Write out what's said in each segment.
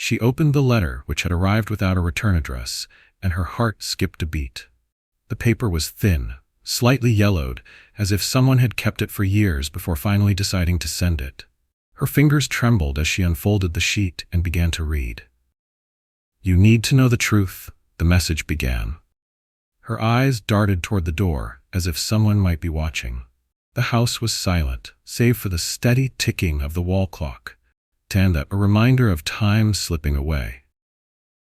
She opened the letter, which had arrived without a return address, and her heart skipped a beat. The paper was thin, slightly yellowed, as if someone had kept it for years before finally deciding to send it. Her fingers trembled as she unfolded the sheet and began to read. "You need to know the truth," the message began. Her eyes darted toward the door, as if someone might be watching. The house was silent, save for the steady ticking of the wall clock, and a reminder of time slipping away.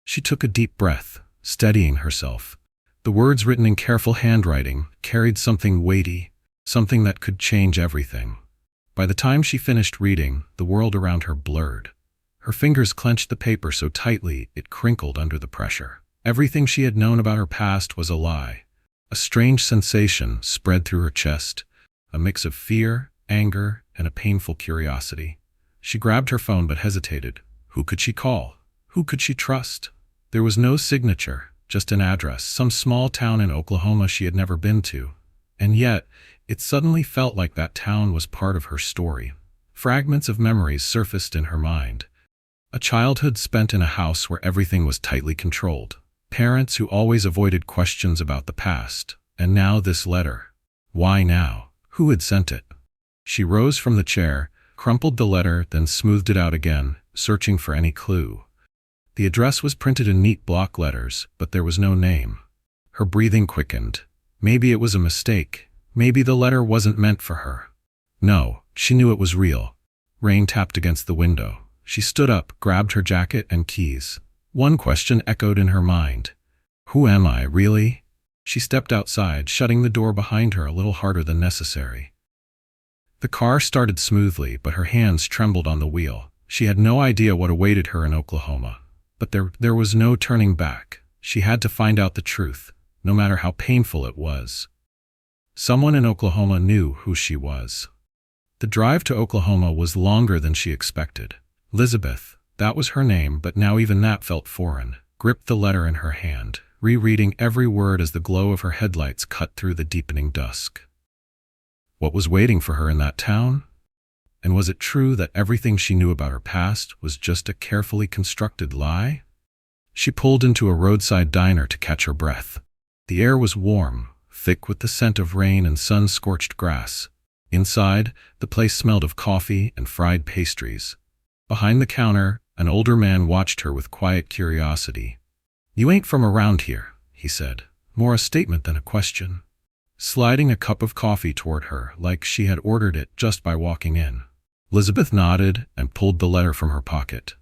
She took a deep breath, steadying herself. The words written in careful handwriting carried something weighty, something that could change everything. By the time she finished reading, the world around her blurred. Her fingers clenched the paper so tightly it crinkled under the pressure. Everything she had known about her past was a lie. A strange sensation spread through her chest, a mix of fear, anger, and a painful curiosity. She grabbed her phone but hesitated. Who could she call? Who could she trust? There was no signature, just an address, some small town in Oklahoma she had never been to. And yet, it suddenly felt like that town was part of her story. Fragments of memories surfaced in her mind. A childhood spent in a house where everything was tightly controlled. Parents who always avoided questions about the past. And now this letter. Why now? Who had sent it? She rose from the chair, crumpled the letter, then smoothed it out again, searching for any clue. The address was printed in neat block letters, but there was no name. Her breathing quickened. Maybe it was a mistake. Maybe the letter wasn't meant for her. No, she knew it was real. Rain tapped against the window. She stood up, grabbed her jacket and keys. One question echoed in her mind. Who am I, really? She stepped outside, shutting the door behind her a little harder than necessary. The car started smoothly, but her hands trembled on the wheel. She had no idea what awaited her in Oklahoma. But there was no turning back. She had to find out the truth, no matter how painful it was. Someone in Oklahoma knew who she was. The drive to Oklahoma was longer than she expected. Elizabeth, that was her name, but now even that felt foreign, gripped the letter in her hand, rereading every word as the glow of her headlights cut through the deepening dusk. What was waiting for her in that town? And was it true that everything she knew about her past was just a carefully constructed lie? She pulled into a roadside diner to catch her breath. The air was warm, thick with the scent of rain and sun-scorched grass. Inside, the place smelled of coffee and fried pastries. Behind the counter, an older man watched her with quiet curiosity. "You ain't from around here," he said, more a statement than a question, sliding a cup of coffee toward her like she had ordered it just by walking in. Elizabeth nodded and pulled the letter from her pocket.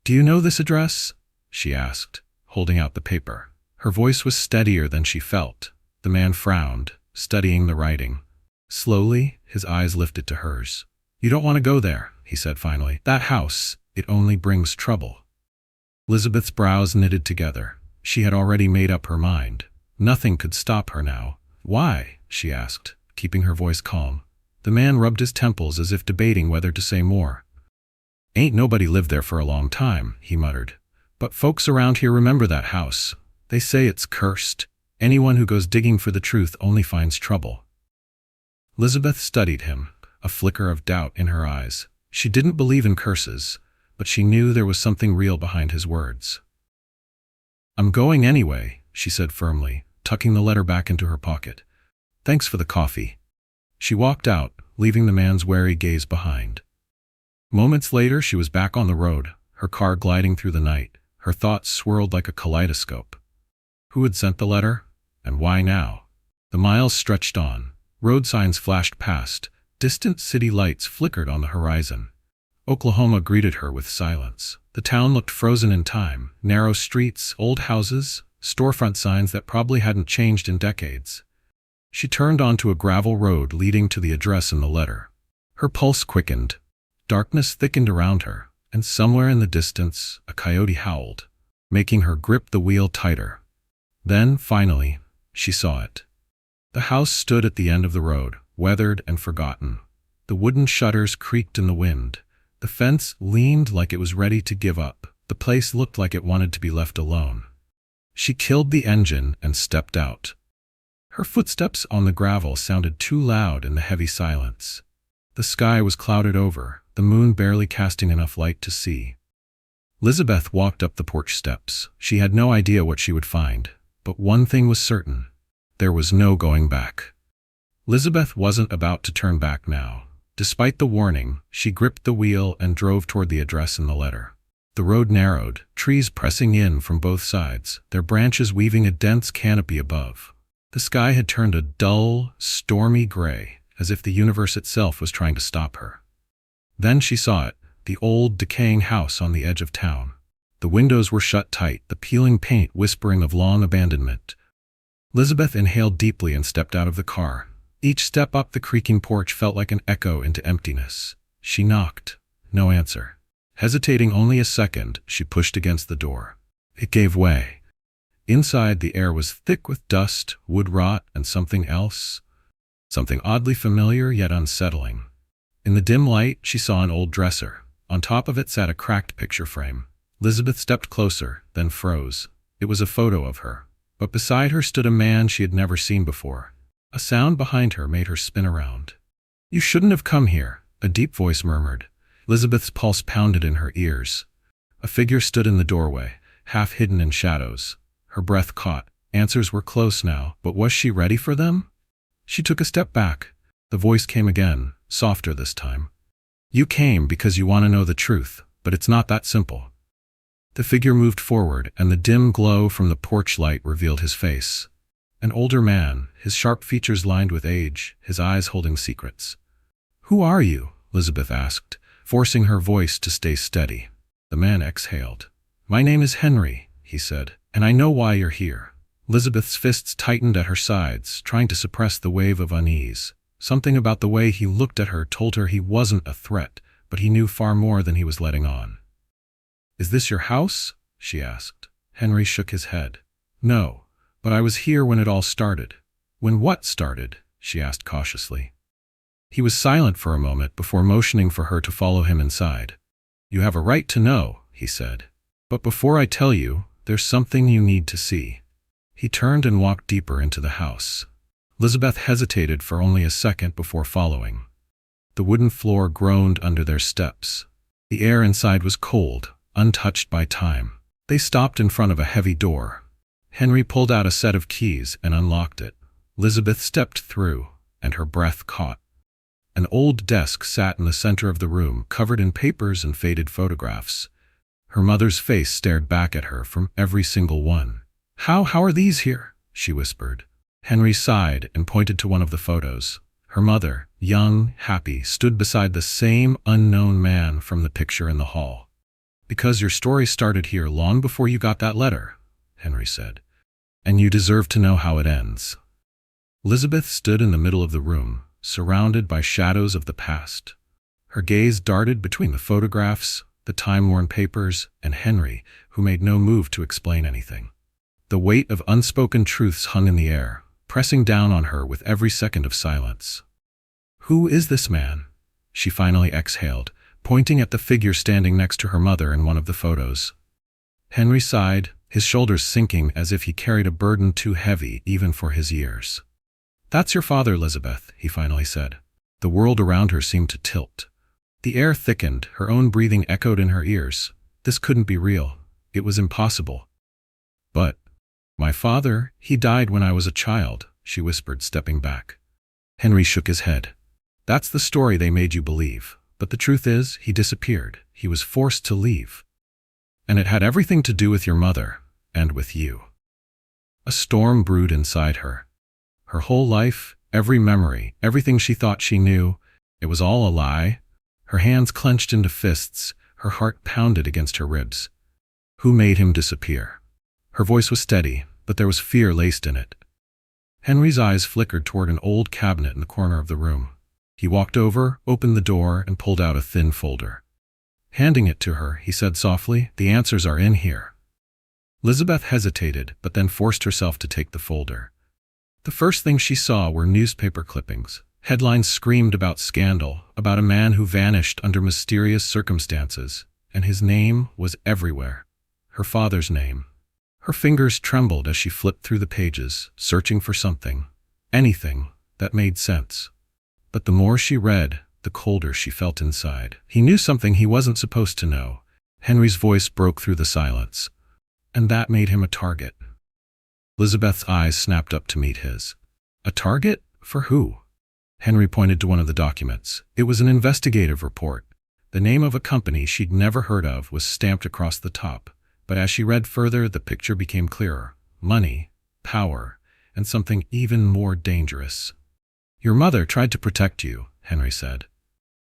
"Do you know this address?" she asked, holding out the paper. Her voice was steadier than she felt. The man frowned, studying the writing. Slowly, his eyes lifted to hers. "You don't want to go there," he said finally. "That house, it only brings trouble." Elizabeth's brows knitted together. She had already made up her mind. Nothing could stop her now. "Why?" she asked, keeping her voice calm. The man rubbed his temples as if debating whether to say more. "Ain't nobody lived there for a long time," he muttered. "But folks around here remember that house. They say it's cursed. Anyone who goes digging for the truth only finds trouble." Elizabeth studied him, a flicker of doubt in her eyes. She didn't believe in curses, but she knew there was something real behind his words. "I'm going anyway," she said firmly, tucking the letter back into her pocket. "Thanks for the coffee." She walked out, leaving the man's wary gaze behind. Moments later, she was back on the road, her car gliding through the night. Her thoughts swirled like a kaleidoscope. Who had sent the letter? And why now? The miles stretched on. Road signs flashed past. Distant city lights flickered on the horizon. Oklahoma greeted her with silence. The town looked frozen in time. Narrow streets, old houses, storefront signs that probably hadn't changed in decades. She turned onto a gravel road leading to the address in the letter. Her pulse quickened. Darkness thickened around her, and somewhere in the distance, a coyote howled, making her grip the wheel tighter. Then, finally, she saw it. The house stood at the end of the road, weathered and forgotten. The wooden shutters creaked in the wind. The fence leaned like it was ready to give up. The place looked like it wanted to be left alone. She killed the engine and stepped out. Her footsteps on the gravel sounded too loud in the heavy silence. The sky was clouded over, the moon barely casting enough light to see. Elizabeth walked up the porch steps. She had no idea what she would find, but one thing was certain. There was no going back. Elizabeth wasn't about to turn back now. Despite the warning, she gripped the wheel and drove toward the address in the letter. The road narrowed, trees pressing in from both sides, their branches weaving a dense canopy above. The sky had turned a dull, stormy gray, as if the universe itself was trying to stop her. Then she saw it, the old, decaying house on the edge of town. The windows were shut tight, the peeling paint whispering of long abandonment. Elizabeth inhaled deeply and stepped out of the car. Each step up the creaking porch felt like an echo into emptiness. She knocked. No answer. Hesitating only a second, she pushed against the door. It gave way. Inside, the air was thick with dust, wood rot, and something else. Something oddly familiar yet unsettling. In the dim light, she saw an old dresser. On top of it sat a cracked picture frame. Elizabeth stepped closer, then froze. It was a photo of her. But beside her stood a man she had never seen before. A sound behind her made her spin around. "You shouldn't have come here," a deep voice murmured. Elizabeth's pulse pounded in her ears. A figure stood in the doorway, half hidden in shadows. Her breath caught. Answers were close now, but was she ready for them? She took a step back. The voice came again, softer this time. "You came because you want to know the truth, but it's not that simple." The figure moved forward, and the dim glow from the porch light revealed his face. An older man, his sharp features lined with age, his eyes holding secrets. "Who are you?" Elizabeth asked, forcing her voice to stay steady. The man exhaled. "My name is Henry," he said, "and I know why you're here." Elizabeth's fists tightened at her sides, trying to suppress the wave of unease. Something about the way he looked at her told her he wasn't a threat, but he knew far more than he was letting on. "Is this your house?" she asked. Henry shook his head. "No, but I was here when it all started." "When what started?" she asked cautiously. He was silent for a moment before motioning for her to follow him inside. "You have a right to know," he said. "But before I tell you, there's something you need to see." He turned and walked deeper into the house. Elizabeth hesitated for only a second before following. The wooden floor groaned under their steps. The air inside was cold, untouched by time. They stopped in front of a heavy door. Henry pulled out a set of keys and unlocked it. Elizabeth stepped through, and her breath caught. An old desk sat in the center of the room, covered in papers and faded photographs. Her mother's face stared back at her from every single one. How are these here?" she whispered. Henry sighed and pointed to one of the photos. Her mother, young, happy, stood beside the same unknown man from the picture in the hall. "Because your story started here long before you got that letter," Henry said. "And you deserve to know how it ends." Elizabeth stood in the middle of the room, surrounded by shadows of the past. Her gaze darted between the photographs, the time-worn papers, and Henry, who made no move to explain anything. The weight of unspoken truths hung in the air, pressing down on her with every second of silence. "Who is this man?" she finally exhaled, pointing at the figure standing next to her mother in one of the photos. Henry sighed, his shoulders sinking as if he carried a burden too heavy even for his years. "That's your father, Elizabeth," he finally said. The world around her seemed to tilt. The air thickened, her own breathing echoed in her ears. This couldn't be real. It was impossible. "But my father, he died when I was a child," she whispered, stepping back. Henry shook his head. "That's the story they made you believe. But the truth is, he disappeared. He was forced to leave. And it had everything to do with your mother, and with you." A storm brewed inside her. Her whole life, every memory, everything she thought she knew, it was all a lie. Her hands clenched into fists, her heart pounded against her ribs. Who made him disappear? Her voice was steady, but there was fear laced in it. Henry's eyes flickered toward an old cabinet in the corner of the room. He walked over, opened the door, and pulled out a thin folder. Handing it to her, he said softly, "The answers are in here." Elizabeth hesitated, but then forced herself to take the folder. The first thing she saw were newspaper clippings. Headlines screamed about scandal, about a man who vanished under mysterious circumstances, and his name was everywhere. Her father's name. Her fingers trembled as she flipped through the pages, searching for something, anything, that made sense. But the more she read, the colder she felt inside. He knew something he wasn't supposed to know. Henry's voice broke through the silence. And that made him a target. Elizabeth's eyes snapped up to meet his. A target? For who? Henry pointed to one of the documents. It was an investigative report. The name of a company she'd never heard of was stamped across the top, but as she read further, the picture became clearer. Money, power, and something even more dangerous. Your mother tried to protect you, Henry said.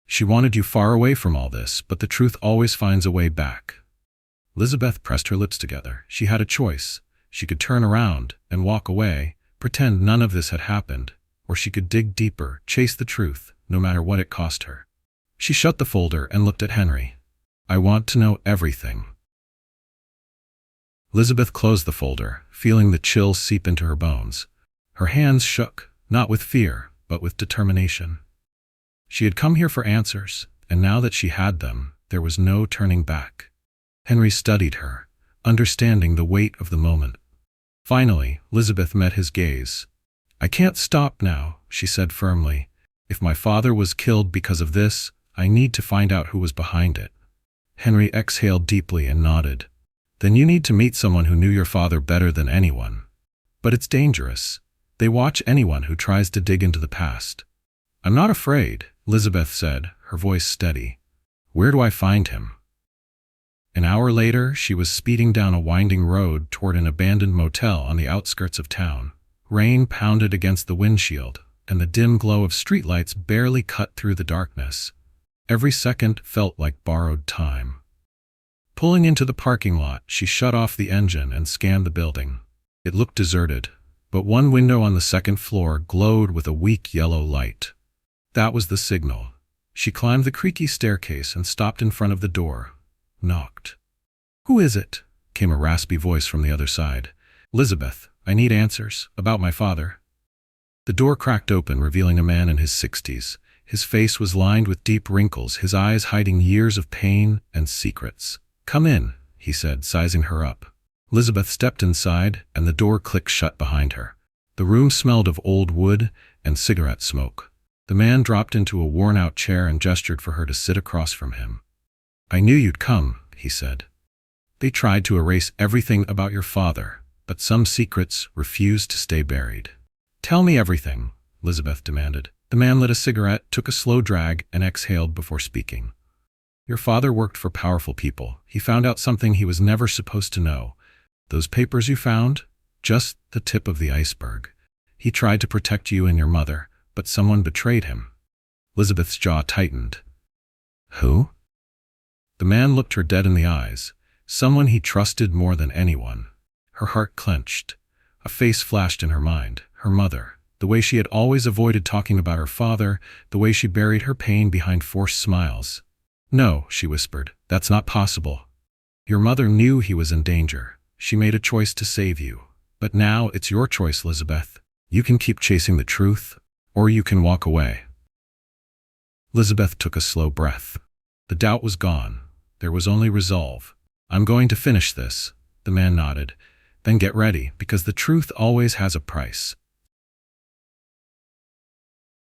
She wanted you far away from all this, but the truth always finds a way back. Elizabeth pressed her lips together. She had a choice. She could turn around and walk away, pretend none of this had happened, or she could dig deeper, chase the truth, no matter what it cost her. She shut the folder and looked at Henry. I want to know everything. Elizabeth closed the folder, feeling the chill seep into her bones. Her hands shook, not with fear, but with determination. She had come here for answers, and now that she had them, there was no turning back. Henry studied her, understanding the weight of the moment. Finally, Elizabeth met his gaze. I can't stop now, she said firmly. If my father was killed because of this, I need to find out who was behind it. Henry exhaled deeply and nodded. Then you need to meet someone who knew your father better than anyone. But it's dangerous. They watch anyone who tries to dig into the past. I'm not afraid, Elizabeth said, her voice steady. Where do I find him? An hour later, she was speeding down a winding road toward an abandoned motel on the outskirts of town. Rain pounded against the windshield, and the dim glow of streetlights barely cut through the darkness. Every second felt like borrowed time. Pulling into the parking lot, she shut off the engine and scanned the building. It looked deserted, but one window on the second floor glowed with a weak yellow light. That was the signal. She climbed the creaky staircase and stopped in front of the door. Knocked. Who is it? Came a raspy voice from the other side. Elizabeth, I need answers about my father. The door cracked open, revealing a man in his 60s. His face was lined with deep wrinkles, his eyes hiding years of pain and secrets. Come in, he said, sizing her up. Elizabeth stepped inside, and the door clicked shut behind her. The room smelled of old wood and cigarette smoke. The man dropped into a worn-out chair and gestured for her to sit across from him. I knew you'd come, he said. They tried to erase everything about your father, but some secrets refused to stay buried. Tell me everything, Elizabeth demanded. The man lit a cigarette, took a slow drag, and exhaled before speaking. Your father worked for powerful people. He found out something he was never supposed to know. Those papers you found? Just the tip of the iceberg. He tried to protect you and your mother, but someone betrayed him. Elizabeth's jaw tightened. Who? The man looked her dead in the eyes. Someone he trusted more than anyone. Her heart clenched. A face flashed in her mind. Her mother. The way she had always avoided talking about her father, the way she buried her pain behind forced smiles. No, she whispered. That's not possible. Your mother knew he was in danger. She made a choice to save you. But now it's your choice, Elizabeth. You can keep chasing the truth, or you can walk away. Elizabeth took a slow breath. The doubt was gone. There was only resolve. I'm going to finish this, the man nodded. Then get ready, because the truth always has a price.